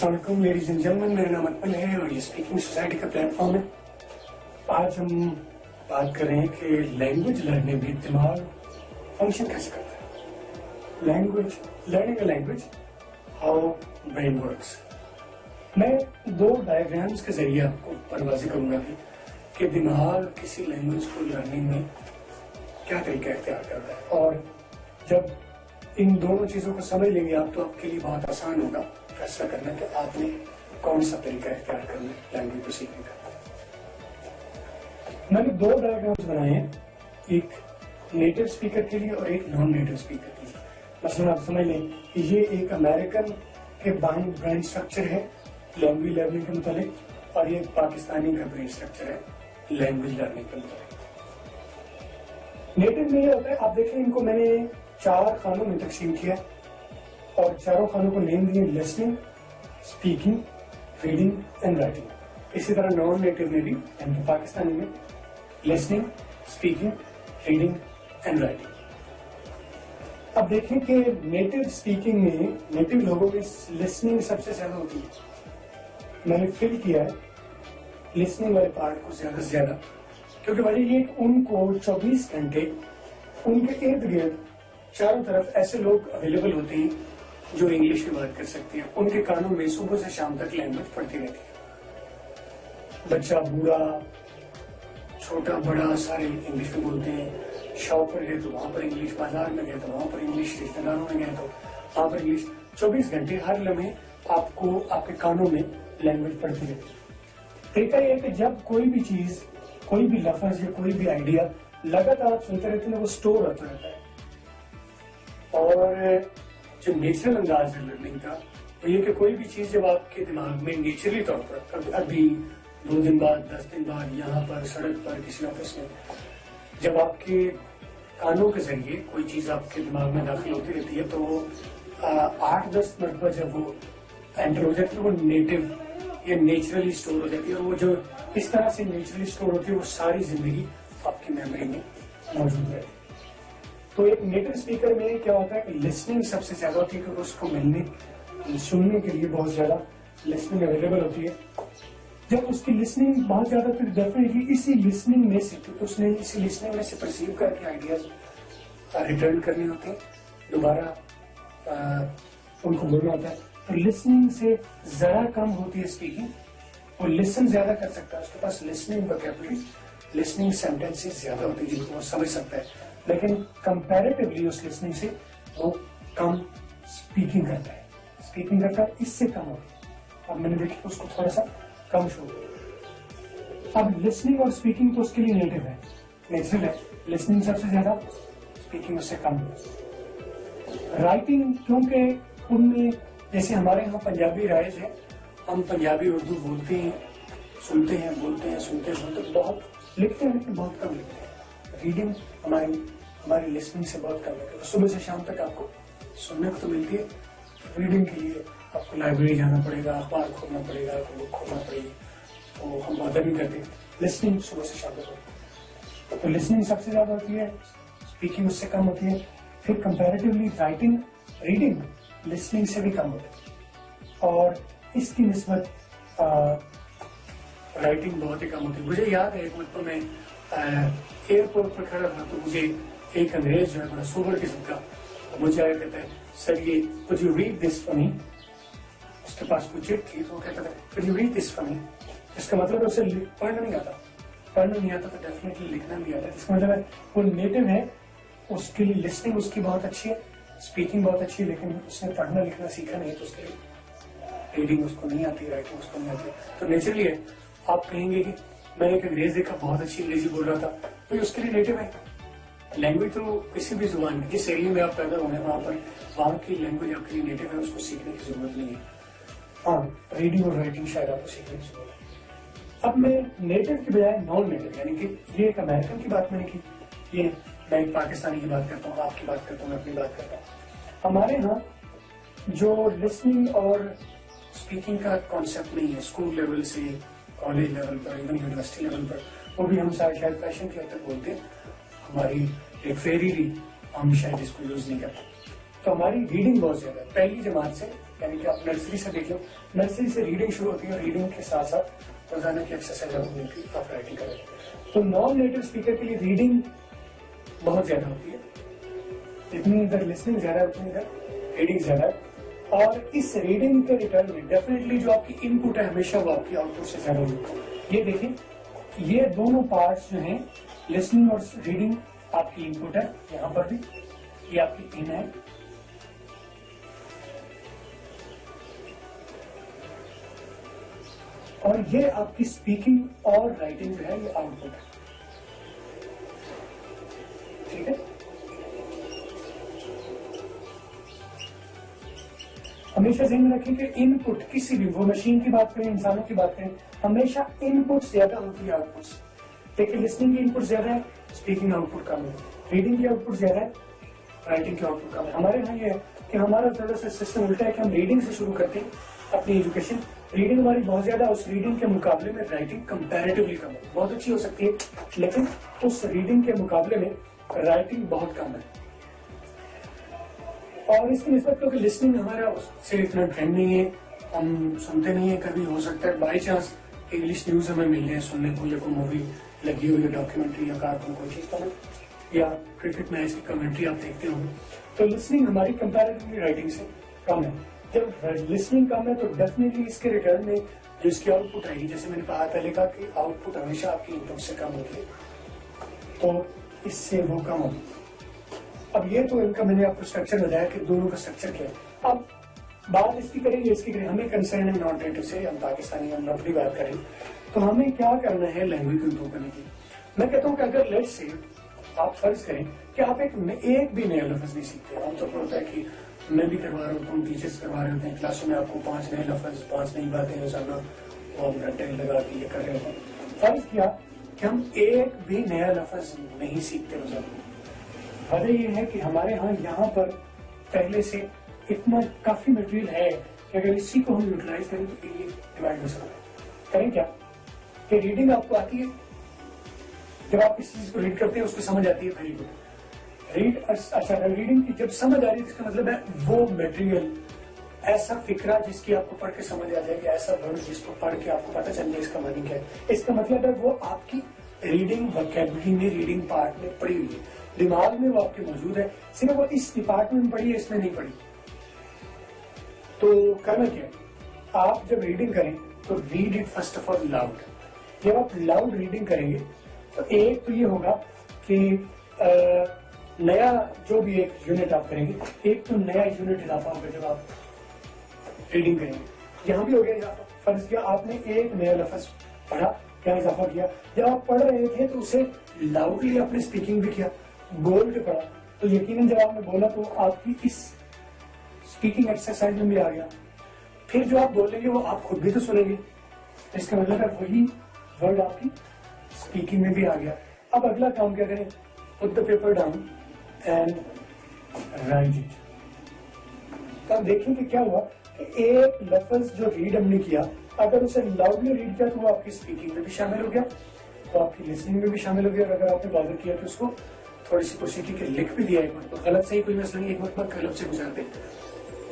अस्सलाम वालेकुम ladies and gentleman, मेरा नाम अकमल है और ये स्पीकिंग सोसाइटी का प्लेटफॉर्म है। आज हम बात कर रहे हैं कि लैंग्वेज लर्निंग में दिमाग फंक्शन कैसे करता है। Language learning a language, how brain works. मैं दो डायग्राम्स के जरिए आपको परवाज़ी करूंगा कि दिमाग किसी लैंग्वेज को लर्निंग में क्या तरीका इख्तियार करता है, और जब इन दोनों चीजों को समझ लेंगे आप तो आपके लिए बहुत आसान होगा फैसला करना कि आपने कौन सा तरीका इख्तियार करना है लैंग्वेज को सीखने का। मैंने दो डायग्राम्स बनाए हैं, एक नेटिव स्पीकर के लिए और एक नॉन नेटिव स्पीकर के लिए। मसलन आप समझ लें कि ये एक अमेरिकन के ब्रेन स्ट्रक्चर है लैंग्वेज लर्निंग के मुताबिक, और ये पाकिस्तानी का ब्रेन स्ट्रक्चर है लैंग्वेज लर्निंग के मुताबिक। नेटिव में ये होता है, आप देखें इनको मैंने 4 खानों में तकसीम किया और चारों खानों को नेम दिए listening, speaking, reading and writing. इसी तरह नॉन नेटिव में भी यानी पाकिस्तानी में listening, speaking, reading and writing. अब देखें कि नेटिव स्पीकिंग में नेटिव लोगों में लिसनिंग सबसे ज्यादा होती है। मैंने फिल किया है लिसनिंग वाले पार्ट को ज्यादा से ज्यादा, क्योंकि वजह ये उनको 24 घंटे उनके इर्द गिर्द चारों तरफ ऐसे लोग अवेलेबल होते हैं जो इंग्लिश में बात कर सकते हैं। उनके कानों में सुबह से शाम तक लैंग्वेज पढ़ती रहती है। बच्चा बूढ़ा छोटा बड़ा सारे इंग्लिश में बोलते हैं। शॉप पर गए तो वहां पर इंग्लिश, बाजार में गए तो वहां पर इंग्लिश, रिश्तेदारों में गए तो वहां पर इंग्लिश। 24 घंटे हर लम्हे आपको आपके कानों में लैंग्वेज पढ़ती रहती है। तरीका यह है कि जब कोई भी चीज, कोई भी लफ्ज या कोई भी आइडिया लगातार आप सुनते रहते हैं वो स्टोर होता रहता है। और जो नेचुरल अंदाज है लर्निंग का वो ये कि कोई भी चीज जब आपके दिमाग में नेचुरली तौर पर अभी 2 दिन बाद, 10 दिन बाद, यहाँ पर सड़क पर किसी ऑफिस में, जब आपके कानों के जरिए कोई चीज आपके दिमाग में दाखिल होती रहती है तो वो 8-10 मरतबा जब वो एंटर हो जाती है वो नेटिव या नेचुरली स्टोर हो जाती है। और वो जो इस तरह से नेचुरली स्टोर होती है वो सारी जिंदगी आपकी मेमोरी में मौजूद रहती है। तो एक नेटिव स्पीकर में क्या होता है कि लिसनिंग सबसे ज्यादा होती है, क्योंकि उसको मिलने सुनने के लिए बहुत ज्यादा लिसनिंग अवेलेबल होती है। जब उसकी लिसनिंग बहुत ज्यादा, तो डेफिनेटली इसी लिसनिंग में से, क्योंकि उसने इसी लिसनिंग में से परसीव करके आइडियाज रिटर्न करने होते हैं, दोबारा उनको बोलना होता है। तो लिसनिंग से जरा कम होती है स्पीकिंग। वो लिसन ज्यादा कर सकता है, उसके पास लिसनिंग वोकैबुलरी, लिसनिंग सेंटेंसेस ज्यादा होती है जिनको वो समझ सकता है, लेकिन कंपैरेटिवली उस लिसनिंग से वो कम स्पीकिंग करता है। स्पीकिंग करता है इससे कम होती है। अब मैंने देखा उसको थोड़ा सा कम शो। अब लिसनिंग और स्पीकिंग तो उसके लिए नेटिव है, नेचुरल है। लिसनिंग सबसे ज्यादा, स्पीकिंग उससे कम। राइटिंग, क्योंकि उनमें जैसे हमारे यहाँ पंजाबी राइज है, हम पंजाबी उर्दू बोलते हैं, सुनते हैं, बोलते हैं, सुनते हैं, बहुत लिखते हैं लेकिन बहुत कम लिखते हैं। रीडिंग हमारी लिसनिंग से बहुत कम है। सुबह से शाम तक आपको सुनने को तो मिलती है, रीडिंग के लिए आपको लाइब्रेरी जाना पड़ेगा, अखबार खोलना पड़ेगा, बुक खोलना पड़ेगी, तो हम बॉदर नहीं करते। लिसनिंग सुबह से शाम तक, तो लिसनिंग सबसे ज्यादा होती है, स्पीकिंग उससे कम होती है। फिर कंपैरेटिवली राइटिंग, रीडिंग लिसनिंग से भी कम होती है, और इसकी निस्बत राइटिंग बहुत ही कम होती है। मुझे याद है एक मतलब मैं एयरपोर्ट पर खड़ा था तो मुझे एक अंग्रेज जो है बड़ा सोबर किस्म का मुझे आया, कहता है सर ये could you read this for me. उसके पास कोई चिट थी तो वो कहता था could you read this for me. इसका मतलब उसे पढ़ना नहीं आता, तो डेफिनेटली लिखना भी आता है। इसका मतलब है वो नेटिव है, उसके लिए लिसनिंग उसकी बहुत अच्छी है, स्पीकिंग बहुत अच्छी है, लेकिन उसने पढ़ना लिखना सीखा नहीं तो उसके लिए रीडिंग उसको नहीं आती, राइटिंग उसको नहीं आती। तो नेचुरली है। आप कहेंगे कि मैंने एक अंग्रेज देखा बहुत अच्छी अंग्रेजी बोल रहा था, तो उसके लिए नेटिव है। लैंग्वेज तो किसी भी जुबान, जिस एरिया में आप पैदा हुए हैं वहाँ की लैंग्वेज आपके लिए नेटिव है, उसको सीखने की जरूरत नहीं है। हाँ, रीडिंग और राइटिंग शायद आपको सीखने की जरूरत है। अब मैं नेटिव की बजाय नॉन नेटिव, यानी कि ये एक अमेरिकन की बात मैंने की, ये मैं एक पाकिस्तानी की बात करता हूँ, आपकी बात करता हूँ, मैं अपनी बात करता हूँ। हमारे यहाँ जो लिसनिंग और स्पीकिंग का कॉन्सेप्ट नहीं है, स्कूल लेवल से कॉलेज लेवल पर, इवन यूनिवर्सिटी लेवल पर, वो भी हम शायद फैशन के हद तक बोलते हैं। हमारी एक फेरी हम शायद इसको यूज नहीं करते। तो हमारी रीडिंग बहुत ज्यादा है, पहली जमात से यानी कि आप नर्सरी से देख लो, नर्सरी से रीडिंग शुरू होती है और रीडिंग के साथ साथ रोजाना की एक्सरसाइज आपको मिलती है, आप राइटिंग करें। तो नॉन नेटिव स्पीकर के लिए रीडिंग बहुत ज्यादा होती है, जितनी इधर लिसनिंग ज्यादा है उतनी इधर रीडिंग ज्यादा है। और इस रीडिंग के रिटर्न में डेफिनेटली जो आपकी इनपुट है हमेशा वो आपकी आउटपुट से ज्यादा होगी। ये देखिए, ये दोनों पार्ट्स जो हैं, लिसनिंग और रीडिंग आपकी इनपुट है, यहां पर भी ये आपकी इन है, और ये आपकी स्पीकिंग और राइटिंग जो है ये आउटपुट है। ठीक है, हमेशा ध्यान में रखें कि इनपुट किसी भी, वो मशीन की बात करें, इंसानों की बात करें, हमेशा इनपुट ज्यादा होती है आउटपुट से। देखिए, लिसनिंग की इनपुट ज्यादा है, स्पीकिंग आउटपुट कम है, रीडिंग की आउटपुट ज्यादा है, राइटिंग की आउटपुट कम है। हमारे यहाँ ये है कि हमारा थोड़ा सा सिस्टम उल्टा है कि हम रीडिंग से शुरू करते हैं अपनी एजुकेशन, रीडिंग हमारी बहुत ज्यादा, उस रीडिंग के मुकाबले में राइटिंग कंपैरेटिवली कम है। बहुत अच्छी हो सकती है लेकिन उस रीडिंग के मुकाबले में राइटिंग बहुत कम है। और इसकी निस्बत क्योंकि लिसनिंग हमारा उससे इतना ट्रेंड नहीं है, हम सुनते नहीं है, कभी हो सकता है बाई चांस इंग्लिश न्यूज हमें मिल जाए सुनने को, या कोई मूवी लगी हुई है, डॉक्यूमेंट्री या कार्टून कोई चीज तो, या क्रिकेट मैच की कमेंट्री आप देखते हो, तो लिसनिंग हमारी कंपैरेटिवली राइटिंग से कम है। जब लिसनिंग कम है तो डेफिनेटली इसके रिटर्न में जो इसकी आउटपुट आएगी, जैसे मैंने पहले कहा कि आउटपुट हमेशा आपकी इनपुट से कम होती है, तो इससे वो कम होगी। अब ये तो इनका मैंने आपको स्ट्रक्चर बताया कि दोनों का स्ट्रक्चर क्या है। अब बात इसकी करेंगे, इसकी करेंगे, हमें कंसर्न है नॉन नेटिव से, हम पाकिस्तानी, हम अपनी बात करें तो हमें क्या करना है लैंग्वेज को इम्प्रूव करने की। मैं कहता हूँ कि अगर लेट्स से आप फर्ज करें कि आप एक भी नया लफ्ज नहीं सीखते, आमतौर पर होता है कि मैं भी करवा रहा होता हूँ, टीचर्स करवा रहे होते हैं, क्लासों में आपको 5 नए लफ्ज, 5 नई बातें रोजाना और घंटे लगा के ये कर रहे होते हैं। फर्ज किया कि हम एक भी नया लफ्ज नहीं सीखते रोजाना। वजह यह है कि हमारे यहाँ पर पहले से इतना काफी मटेरियल है कि अगर इसी को हम यूटिलाइज करें तो ये डिवाइड हो सकता है। करें क्या कि रीडिंग आपको आती है, जब आप किसी चीज को रीड करते हैं उसको समझ आती है, वेरी गुड रीड। अच्छा, रीडिंग की जब समझ आ रही है इसका मतलब है वो मटेरियल, ऐसा फिक्रा जिसकी आपको पढ़ के समझ आ जाएगा, ऐसा वर्ड जिसको पढ़ के आपको पता चल जाए इसका मीनिंग क्या है। इसका मतलब है वो आपकी रीडिंग वोकैबुलरी में, रीडिंग पार्ट में पड़ी हुई है, दिमाग में वो आपके मौजूद है, सिर्फ वो इस डिपार्टमेंट में पढ़ी है, इसमें नहीं पढ़ी। तो करना क्या है, आप जब रीडिंग करें तो read it first of all loud. जब आप लाउड रीडिंग करेंगे तो एक तो ये होगा कि नया जो भी एक यूनिट आप करेंगे, एक तो नया यूनिट इजाफा होगा जब आप रीडिंग करेंगे। यहाँ भी हो गया, फर्ज किया आपने एक नया लफ्ज पढ़ा, क्या इजाफा किया, जब आप पढ़ रहे थे तो उसे लाउडली आपने स्पीकिंग भी किया, बोल के पढ़ा, तो यकीनन जब आपने बोला तो आपकी इस स्पीकिंग एक्सरसाइज में भी आ गया। फिर जो आप बोलेंगे वो आप खुद भी तो सुनेंगे, इसका मतलब है वही वर्ड आपकी स्पीकिंग में भी आ गया। अब अगला काम क्या करें, put the paper down and right it. तो आप देखें कि क्या हुआ कि एक लफ्ज जो रीड हमने किया, अगर उसे लाउडली रीड किया तो वो आपकी स्पीकिंग में भी शामिल हो गया, तो आपकी लिसनिंग में भी शामिल हो गया। और अगर आपने बात किया तो उसको थोड़ी सी कोशिश की कि लिख भी दिया एक बार, गलत से ही कोई मसला नहीं, एक बार गलत से गुजारते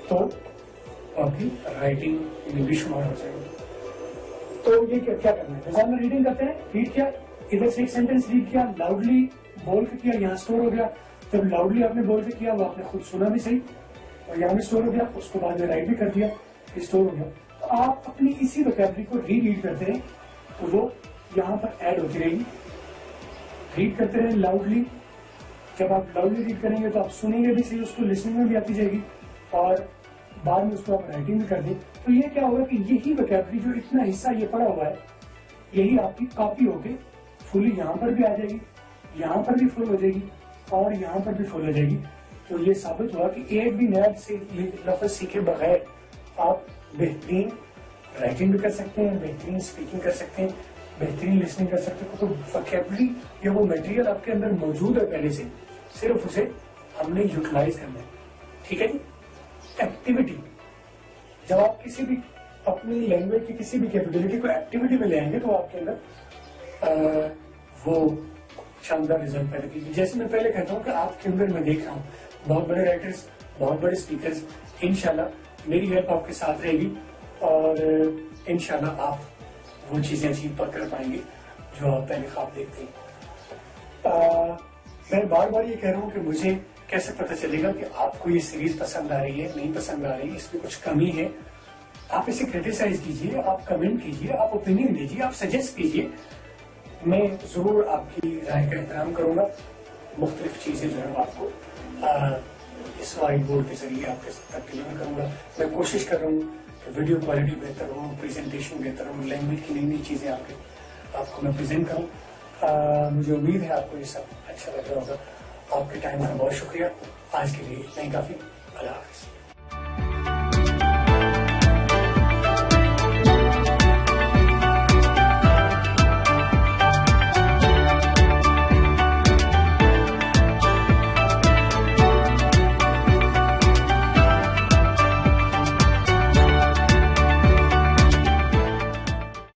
तो आपकी राइटिंग में भी शुमार हो जाएगा। तो ये क्या करना है, रोजाना रीडिंग करते हैं, रीड किया, इधर से एक सेंटेंस रीड किया, लाउडली बोल के किया, यहाँ स्टोर हो गया। जब लाउडली आपने बोल के किया वो आपने खुद सुना भी सही और यहाँ भी स्टोर हो गया, उसको बाद में राइट भी कर दिया, स्टोर हो गया। तो आप अपनी इसी वोकैबुलरी को रीड करते हैं तो वो यहाँ पर ऐड होती रहेगी। रीड करते रहे लाउडली, जब आप लाउडली रीड करेंगे तो आप सुनेंगे भी सही, उसको लिसनिंग में भी आती जाएगी और बाद में उसको आप राइटिंग भी कर दें। तो ये क्या होगा कि यही वोकैबुलरी जो इतना हिस्सा ये पड़ा हुआ है, यही आपकी कॉपी होके फुली यहाँ पर भी आ जाएगी, यहाँ पर भी फुल हो जाएगी और यहाँ पर भी फुल हो जाएगी। तो ये साबित हुआ कि एक भी नया से लफ्ज सीखे बगैर आप बेहतरीन राइटिंग भी कर सकते हैं, बेहतरीन स्पीकिंग कर सकते हैं, बेहतरीन लिसनिंग कर सकते हैं। तो वोकैबुलरी ये वो मटेरियल आपके अंदर मौजूद है पहले से, सिर्फ उसे हमने यूटिलाइज करना है। ठीक है जी। एक्टिविटी, जब आप किसी भी अपनी लैंग्वेज की किसी भी कैपेबिलिटी को एक्टिविटी में ले आएंगे तो आपके अंदर वो शानदार रिजल्ट पैदा कीजिए। जैसे मैं पहले कहता हूँ कि आपके अंदर मैं देख रहा हूँ बहुत बड़े राइटर्स, बहुत बड़े स्पीकर्स, इंशाल्लाह मेरी हेल्प आपके साथ रहेगी और इंशाल्लाह आप वो चीजें अचीव कर पाएंगे जो आप पहले ख्वाब देखते हैं। मैं बार बार ये कह रहा हूँ कि मुझे कैसे पता चलेगा कि आपको ये सीरीज पसंद आ रही है, नहीं पसंद आ रही है, इसमें कुछ कमी है। आप इसे क्रिटिसाइज कीजिए, आप कमेंट कीजिए, आप ओपिनियन दीजिए, आप सजेस्ट कीजिए। मैं जरूर आपकी राय का एहतराम करूंगा। मुख्तलिफ चीजें जो है आपको इस व्हाइट बोर्ड के जरिए आपके तक डिलीवर करूंगा। मैं कोशिश कर रहा हूँ कि वीडियो क्वालिटी बेहतर हो, प्रेजेंटेशन बेहतर हो, लैंग्वेज की नई नई चीजें आपको मैं प्रेजेंट करूँ। मुझे उम्मीद है आपको ये सब अच्छा लग रहा होगा। आपके टाइम का बहुत शुक्रिया। आज के लिए इतना ही काफी। अल्लाह हाफ़िज़।